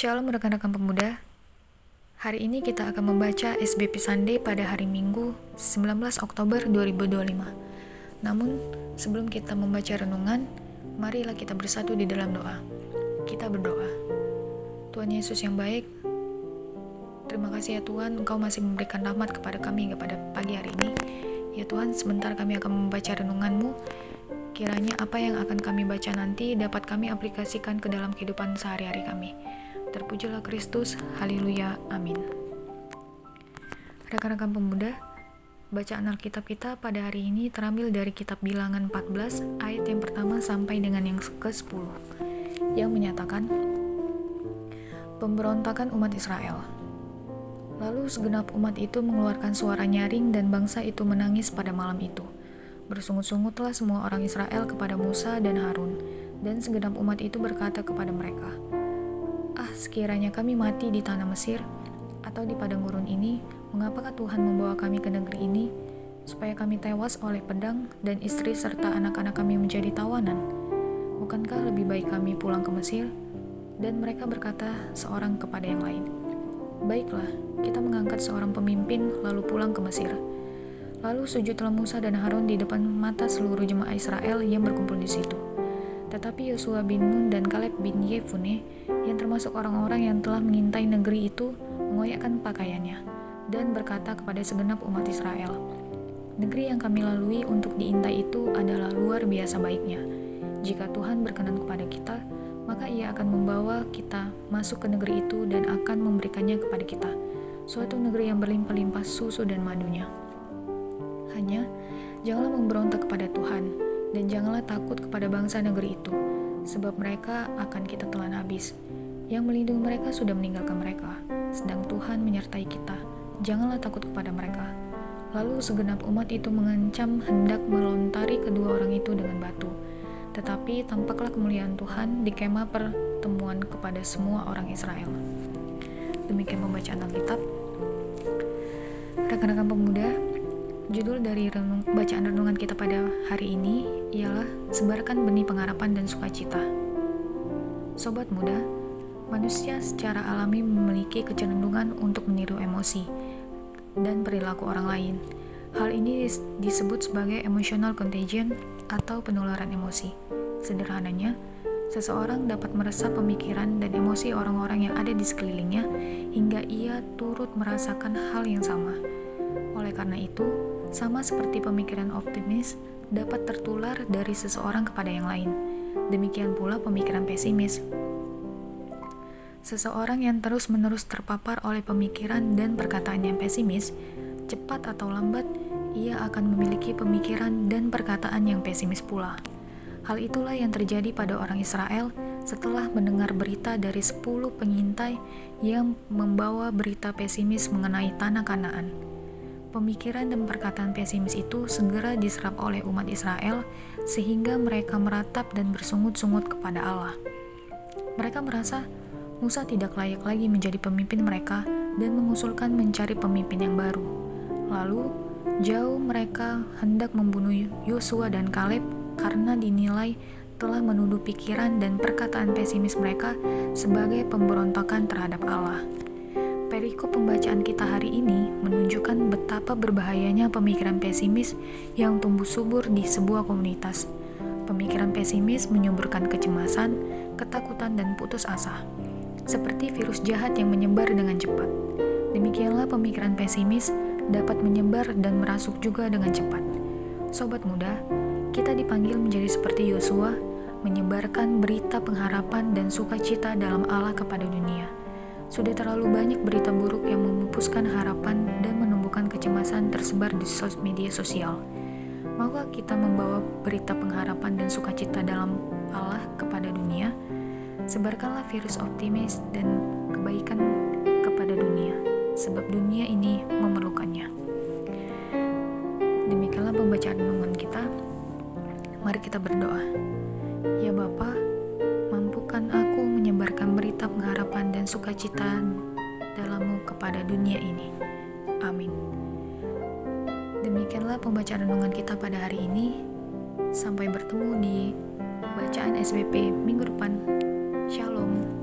Shalom rekan-rekan pemuda. Hari ini kita akan membaca SBP Sunday pada hari Minggu 19 Oktober 2025. Namun, sebelum kita membaca renungan, marilah kita bersatu di dalam doa. Kita berdoa. Tuhan Yesus yang baik, terima kasih ya Tuhan, Engkau masih memberikan rahmat kepada kami pada pagi hari ini. Ya Tuhan, sebentar kami akan membaca renungan-Mu. Kiranya apa yang akan kami baca nanti dapat kami aplikasikan ke dalam kehidupan sehari-hari kami. Terpujilah Kristus, haleluya, amin. Rekan-rekan pemuda, bacaan Alkitab kita pada hari ini terambil dari kitab Bilangan 14 ayat yang pertama sampai dengan yang ke-10 yang menyatakan pemberontakan umat Israel. Lalu segenap umat itu mengeluarkan suara nyaring dan bangsa itu menangis pada malam itu. Bersungut-sungutlah semua orang Israel kepada Musa dan Harun, dan segenap umat itu berkata kepada mereka, sekiranya kami mati di tanah Mesir atau di padang gurun ini, mengapakah Tuhan membawa kami ke negeri ini, supaya kami tewas oleh pedang dan istri serta anak-anak kami menjadi tawanan? Bukankah lebih baik kami pulang ke Mesir? Dan mereka berkata seorang kepada yang lain, baiklah, kita mengangkat seorang pemimpin lalu pulang ke Mesir. Lalu sujudlah Musa dan Harun di depan mata seluruh jemaah Israel yang berkumpul di situ. Tetapi Yosua bin Nun dan Kaleb bin Yefune, yang termasuk orang-orang yang telah mengintai negeri itu, mengoyakkan pakaiannya dan berkata kepada segenap umat Israel, negeri yang kami lalui untuk diintai itu adalah luar biasa baiknya. Jika Tuhan berkenan kepada kita, maka Ia akan membawa kita masuk ke negeri itu dan akan memberikannya kepada kita, suatu negeri yang berlimpah-limpah susu dan madunya. Hanya janganlah memberontak kepada Tuhan, dan janganlah takut kepada bangsa negeri itu, sebab mereka akan kita telan habis. Yang melindungi mereka sudah meninggalkan mereka, sedang Tuhan menyertai kita. Janganlah takut kepada mereka. Lalu segenap umat itu mengancam hendak melontari kedua orang itu dengan batu. Tetapi tampaklah kemuliaan Tuhan di kemah pertemuan kepada semua orang Israel. Demikian pembacaan Alkitab. Rekan-rekan pemuda, judul dari bacaan renungan kita pada hari ini ialah Sebarkan Benih Pengharapan dan Sukacita. Sobat muda, manusia secara alami memiliki kecenderungan untuk meniru emosi dan perilaku orang lain. Hal ini disebut sebagai emotional contagion atau penularan emosi. Sederhananya, seseorang dapat meresap pemikiran dan emosi orang-orang yang ada di sekelilingnya hingga ia turut merasakan hal yang sama. Oleh karena itu, sama seperti pemikiran optimis dapat tertular dari seseorang kepada yang lain, demikian pula pemikiran pesimis. Seseorang yang terus-menerus terpapar oleh pemikiran dan perkataan yang pesimis, cepat atau lambat ia akan memiliki pemikiran dan perkataan yang pesimis pula. Hal itulah yang terjadi pada orang Israel setelah mendengar berita dari 10 pengintai yang membawa berita pesimis mengenai tanah Kanaan. Pemikiran dan perkataan pesimis itu segera diserap oleh umat Israel sehingga mereka meratap dan bersungut-sungut kepada Allah. Mereka merasa Musa tidak layak lagi menjadi pemimpin mereka dan mengusulkan mencari pemimpin yang baru. Lalu, jauh mereka hendak membunuh Yosua dan Kaleb karena dinilai telah menuduh pikiran dan perkataan pesimis mereka sebagai pemberontakan terhadap Allah. Perikop pembacaan kita hari ini menunjukkan betapa berbahayanya pemikiran pesimis yang tumbuh subur di sebuah komunitas. Pemikiran pesimis menyuburkan kecemasan, ketakutan, dan putus asa, seperti virus jahat yang menyebar dengan cepat. Demikianlah pemikiran pesimis dapat menyebar dan merasuk juga dengan cepat. Sobat muda, kita dipanggil menjadi seperti Yosua, menyebarkan berita pengharapan dan sukacita dalam Allah kepada dunia. Sudah terlalu banyak berita buruk yang memupuskan harapan dan menumbuhkan kecemasan tersebar di media sosial. Maukah kita membawa berita pengharapan dan sukacita dalam Allah kepada dunia? Sebarkanlah virus optimis dan kebaikan kepada dunia, sebab dunia ini memerlukannya. Demikianlah pembacaan renungan kita. Mari kita berdoa. Ya Bapa, mampukan aku menyebarkan berita pengharapan dan sukacita dalam-Mu kepada dunia ini. Amin. Demikianlah pembacaan renungan kita pada hari ini. Sampai bertemu di bacaan SBP minggu depan. Shalom.